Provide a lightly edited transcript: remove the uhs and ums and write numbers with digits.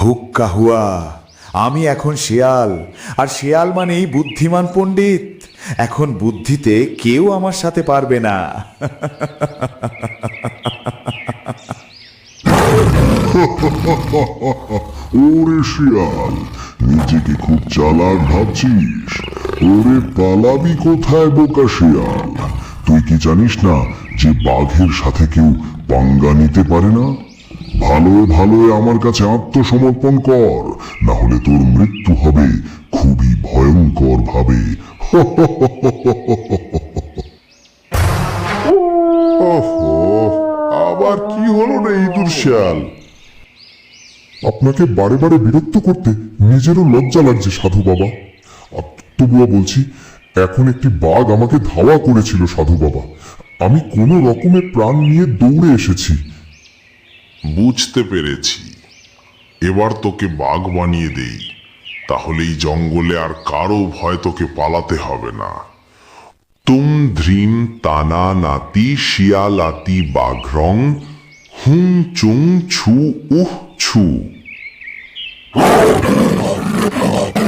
হুক্কা হুয়া, আমি এখন শেয়াল, আর শেয়াল মানেই বুদ্ধিমান পণ্ডিত। এখন বুদ্ধিতে কেউ আমার সাথে পারবে না। ওরে শিয়াল, নিজেকে খুব চালাক ভাবছিস? ওরে পালাবি কোথায় বোকা শিয়াল? তুই কি জানিস না যে বাঘের সাথে কেউ পাঙ্গা নিতে পারে না? ভালোয় ভালোয় আমার কাছে আত্মসমর্পণ কর, না হলে তোর মৃত্যু হবে খুবই ভয়ঙ্কর ভাবে। ওহো, আবার কি হলো রে ইঁদুর শিয়াল? আপনাকে বারে বারে বিরক্ত করতে নিজেরও লজ্জা লাগছে সাধু বাবা। তবুও বলছি, এখন একটি বাঘ আমাকে ধাওয়া করেছিল সাধু বাবা। আমি কোনো রকমে প্রাণ নিয়ে দৌড়ে এসেছি। বুঝতে পেরেছি, এবার তোকে বাঘ বানিয়ে দেই, তাহলে এই জঙ্গলে আর কারো ভয় তোকে পালাতে হবে না। তুম ধ্রিম তানা নাতি শিয়ালাতি বাঘরং হুং চুং ছু উহ ছু।